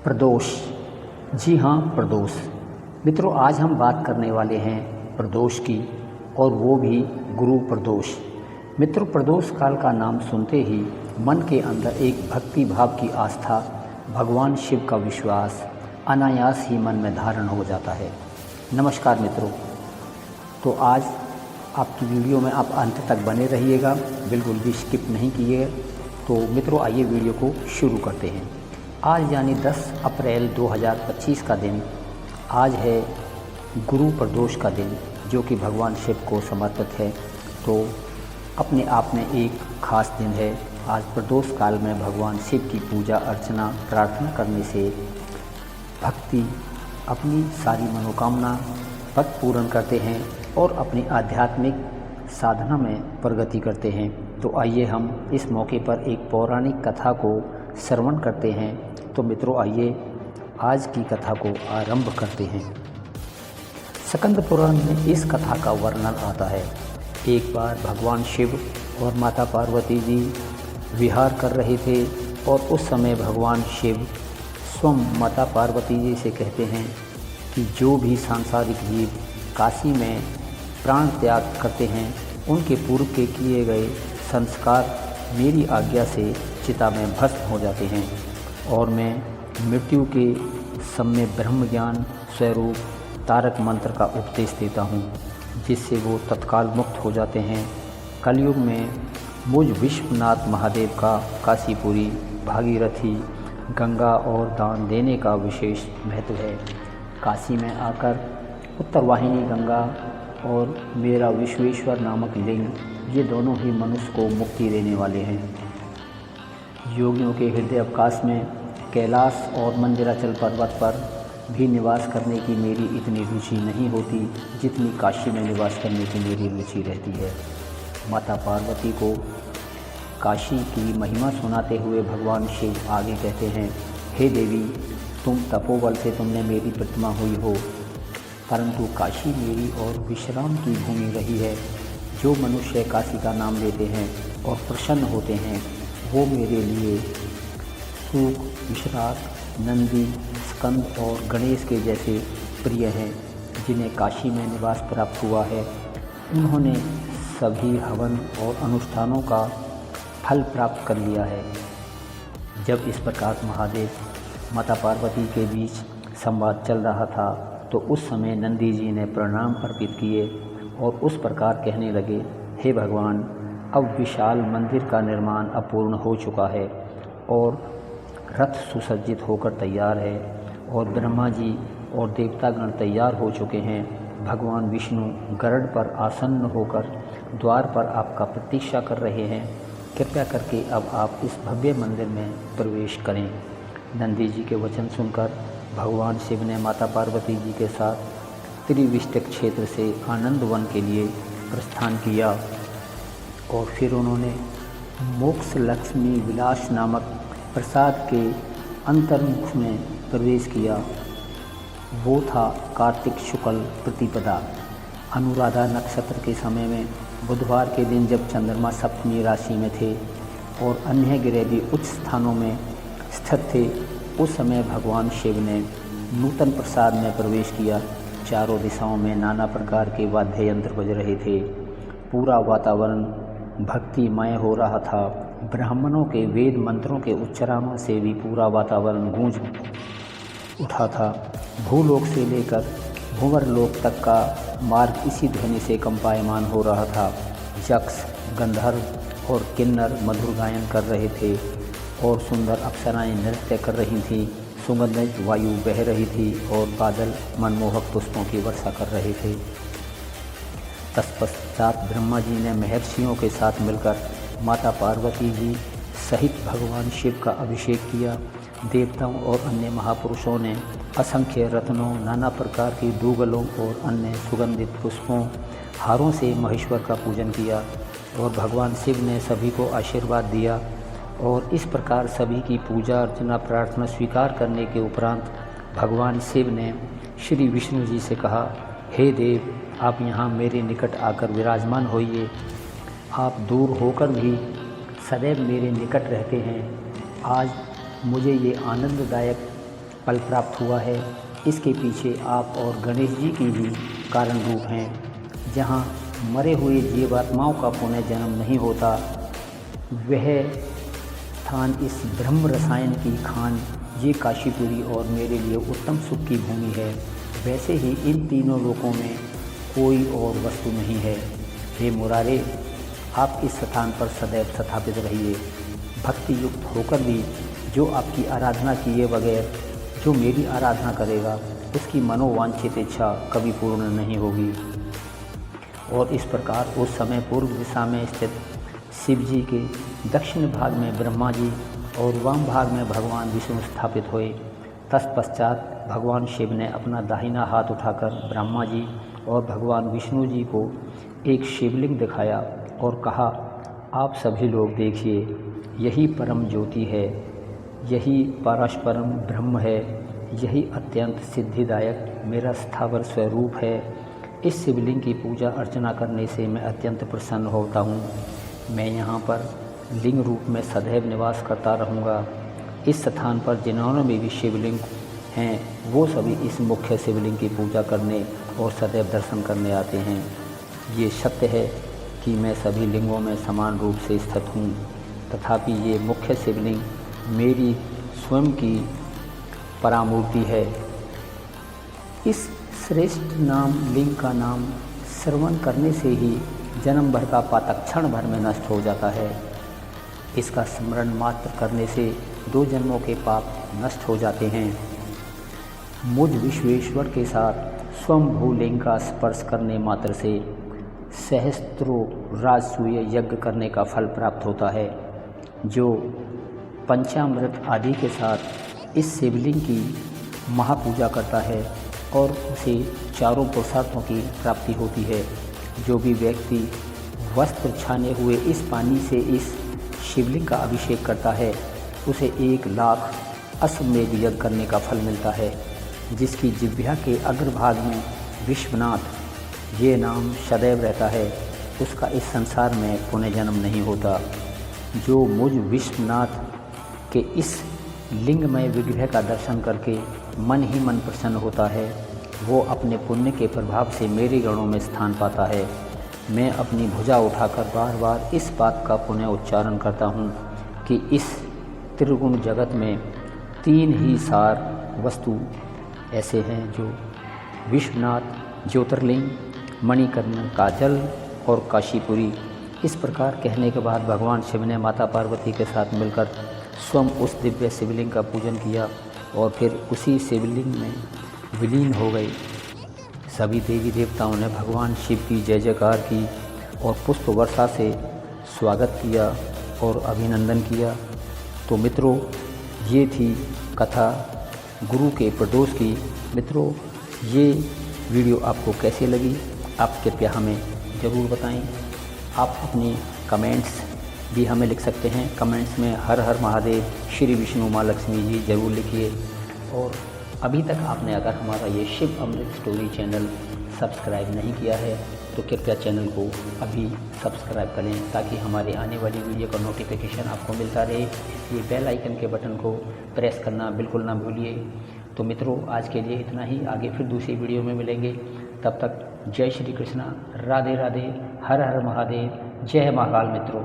प्रदोष। जी हाँ, प्रदोष। मित्रों, आज हम बात करने वाले हैं प्रदोष की, और वो भी गुरु प्रदोष। मित्रों, प्रदोष काल का नाम सुनते ही मन के अंदर एक भक्ति भाव की आस्था, भगवान शिव का विश्वास अनायास ही मन में धारण हो जाता है। नमस्कार मित्रों, तो आज आपकी वीडियो में आप अंत तक बने रहिएगा, बिल्कुल भी स्किप नहीं किए। तो मित्रों, आइए वीडियो को शुरू करते हैं। आज यानी 10 अप्रैल 2025 का दिन आज है गुरु प्रदोष का दिन, जो कि भगवान शिव को समर्पित है। तो अपने आप में एक खास दिन है। आज प्रदोष काल में भगवान शिव की पूजा अर्चना प्रार्थना करने से भक्ति अपनी सारी मनोकामना पद पूर्ण करते हैं और अपनी आध्यात्मिक साधना में प्रगति करते हैं। तो आइए हम इस मौके पर एक पौराणिक कथा को श्रवण करते हैं। तो मित्रों, आइए आज की कथा को आरंभ करते हैं। स्कंद पुराण में इस कथा का वर्णन आता है। एक बार भगवान शिव और माता पार्वती जी विहार कर रहे थे, और उस समय भगवान शिव स्वयं माता पार्वती जी से कहते हैं कि जो भी सांसारिक जीव काशी में प्राण त्याग करते हैं, उनके पूर्व के किए गए संस्कार मेरी आज्ञा से चिता में भस्म हो जाते हैं, और मैं मृत्यु के समय ब्रह्म ज्ञान स्वरूप तारक मंत्र का उपदेश देता हूँ, जिससे वो तत्काल मुक्त हो जाते हैं। कलयुग में मुझ विश्वनाथ महादेव का काशीपुरी, भागीरथी, गंगा और दान देने का विशेष महत्व है। काशी में आकर उत्तरवाहिनी गंगा और मेरा विश्वेश्वर नामक लिंग, ये दोनों ही मनुष्य को मुक्ति देने वाले हैं। योगियों के हृदय अवकाश में कैलाश और मंदिराचल पर्वत पर भी निवास करने की मेरी इतनी रुचि नहीं होती, जितनी काशी में निवास करने की मेरी रुचि रहती है। माता पार्वती को काशी की महिमा सुनाते हुए भगवान शिव आगे कहते हैं, हे देवी, तुम तपोबल से तुमने मेरी प्रतिमा हुई हो, परंतु काशी मेरी और विश्राम की भूमि रही है। जो मनुष्य काशी का नाम लेते हैं और प्रसन्न होते हैं, वो मेरे लिए सूक, विश्राक, नंदी, स्कंद और गणेश के जैसे प्रिय हैं, जिन्हें काशी में निवास प्राप्त हुआ है। उन्होंने सभी हवन और अनुष्ठानों का फल प्राप्त कर लिया है। जब इस प्रकार महादेव माता पार्वती के बीच संवाद चल रहा था, तो उस समय नंदी जी ने प्रणाम अर्पित किए और उस प्रकार कहने लगे, हे भगवान, अब विशाल मंदिर का निर्माण अपूर्ण हो चुका है और रथ सुसज्जित होकर तैयार है, और ब्रह्मा जी और देवतागण तैयार हो चुके हैं। भगवान विष्णु गरुड़ पर आसन्न होकर द्वार पर आपका प्रतीक्षा कर रहे हैं। कृपया करके अब आप इस भव्य मंदिर में प्रवेश करें। नंदी जी के वचन सुनकर भगवान शिव ने माता पार्वती जी के साथ त्रिविष्टक क्षेत्र से आनंद वन के लिए प्रस्थान किया, और फिर उन्होंने मोक्ष लक्ष्मी विलास नामक प्रसाद के अंतर्मुख में प्रवेश किया। वो था कार्तिक शुक्ल प्रतिपदा, अनुराधा नक्षत्र के समय में बुधवार के दिन, जब चंद्रमा सप्तमी राशि में थे और अन्य ग्रह भी उच्च स्थानों में स्थित थे। उस समय भगवान शिव ने नूतन प्रसाद में प्रवेश किया। चारों दिशाओं में नाना प्रकार के वाद्य यंत्र बज रहे थे। पूरा वातावरण भक्तिमय हो रहा था। ब्राह्मणों के वेद मंत्रों के उच्चारणों से भी पूरा वातावरण गूंज उठा था। भूलोक से लेकर भूवरलोक तक का मार्ग इसी ध्वनि से कंपायमान हो रहा था। यक्ष, गंधर्व और किन्नर मधुर गायन कर रहे थे, और सुंदर अप्सराएं नृत्य कर रही थीं। सुगंधित वायु बह रही थी और बादल मनमोहक पुष्पों की वर्षा कर रहे थे। तत्पश्चात ब्रह्मा जी ने महर्षियों के साथ मिलकर माता पार्वती जी सहित भगवान शिव का अभिषेक किया। देवताओं और अन्य महापुरुषों ने असंख्य रत्नों, नाना प्रकार की दूगलों और अन्य सुगंधित पुष्पों, हारों से महेश्वर का पूजन किया, और भगवान शिव ने सभी को आशीर्वाद दिया। और इस प्रकार सभी की पूजा अर्चना प्रार्थना स्वीकार करने के उपरांत भगवान शिव ने श्री विष्णु जी से कहा, हे देव, आप यहाँ मेरे निकट आकर विराजमान होइए। आप दूर होकर भी सदैव मेरे निकट रहते हैं। आज मुझे ये आनंददायक फल प्राप्त हुआ है, इसके पीछे आप और गणेश जी की भी कारण रूप हैं। जहाँ मरे हुए जीवात्माओं का पुनः जन्म नहीं होता, वह स्थान इस ब्रह्म रसायन की खान ये काशीपुरी और मेरे लिए उत्तम सुख की भूमि है। वैसे ही इन तीनों लोकों में कोई और वस्तु नहीं है। हे मुरारे, आप इस स्थान पर सदैव स्थापित रहिए। भक्ति युक्त होकर भी जो आपकी आराधना किए बगैर जो मेरी आराधना करेगा, उसकी मनोवांछित इच्छा कभी पूर्ण नहीं होगी। और इस प्रकार उस समय पूर्व दिशा में स्थित शिव जी के दक्षिण भाग में ब्रह्मा जी और वाम भाग में भगवान विष्णु स्थापित हुए। तत्पश्चात भगवान शिव ने अपना दाहिना हाथ उठाकर ब्रह्मा जी और भगवान विष्णु जी को एक शिवलिंग दिखाया और कहा, आप सभी लोग देखिए, यही परम ज्योति है, यही परस्परम ब्रह्म है, यही अत्यंत सिद्धिदायक मेरा स्थावर स्वरूप है। इस शिवलिंग की पूजा अर्चना करने से मैं अत्यंत प्रसन्न होता हूँ। मैं यहाँ पर लिंग रूप में सदैव निवास करता रहूँगा। इस स्थान पर जिन्होंने भी शिवलिंग हैं, वो सभी इस मुख्य शिवलिंग की पूजा करने और सदैव दर्शन करने आते हैं। ये सत्य है कि मैं सभी लिंगों में समान रूप से स्थित हूँ, तथापि ये मुख्य शिवलिंग मेरी स्वयं की परामूर्ति है। इस श्रेष्ठ नाम लिंग का नाम श्रवण करने से ही जन्म भर का पातक क्षण भर में नष्ट हो जाता है। इसका स्मरण मात्र करने से 2 जन्मों के पाप नष्ट हो जाते हैं। मुझ विश्वेश्वर के साथ स्वयंभू लिंग का स्पर्श करने मात्र से सहस्त्रों राजसूय यज्ञ करने का फल प्राप्त होता है। जो पंचामृत आदि के साथ इस शिवलिंग की महापूजा करता है और उसे चारों पुरुषार्थों की प्राप्ति होती है। जो भी व्यक्ति वस्त्र छाने हुए इस पानी से इस शिवलिंग का अभिषेक करता है, उसे 1 लाख अश्वमेध यज्ञ करने का फल मिलता है। जिसकी जिह्वा के अग्रभाग में विश्वनाथ ये नाम सदैव रहता है, उसका इस संसार में पुनः जन्म नहीं होता। जो मुझ विश्वनाथ के इस लिंगमय विग्रह का दर्शन करके मन ही मन प्रसन्न होता है, वो अपने पुण्य के प्रभाव से मेरे गणों में स्थान पाता है। मैं अपनी भुजा उठाकर बार बार इस बात का पुनः उच्चारण करता हूँ कि इस त्रिगुण जगत में 3 ही सार वस्तु ऐसे हैं, जो विश्वनाथ, ज्योतिर्लिंग, मणिकर्ण का जल और काशीपुरी। इस प्रकार कहने के बाद भगवान शिव ने माता पार्वती के साथ मिलकर स्वयं उस दिव्य शिवलिंग का पूजन किया और फिर उसी शिवलिंग में विलीन हो गए। सभी देवी देवताओं ने भगवान शिव की जय जयकार की और पुष्प वर्षा से स्वागत किया और अभिनंदन किया। तो मित्रों, ये थी कथा गुरु के प्रदोष की। मित्रों, ये वीडियो आपको कैसी लगी, आप कृपया हमें ज़रूर बताएं। आप अपनी कमेंट्स भी हमें लिख सकते हैं। कमेंट्स में हर हर महादेव, श्री विष्णु माँ लक्ष्मी जी ज़रूर लिखिए। और अभी तक आपने अगर हमारा ये शिव अमृत स्टोरी चैनल सब्सक्राइब नहीं किया है तो कृपया चैनल को अभी सब्सक्राइब करें, ताकि हमारे आने वाली वीडियो का नोटिफिकेशन आपको मिलता रहे। ये बेल आइकन के बटन को प्रेस करना बिल्कुल ना भूलिए। तो मित्रों, आज के लिए इतना ही। आगे फिर दूसरी वीडियो में मिलेंगे। तब तक जय श्री कृष्णा, राधे राधे, हर हर महादेव, जय महाकाल मित्रों।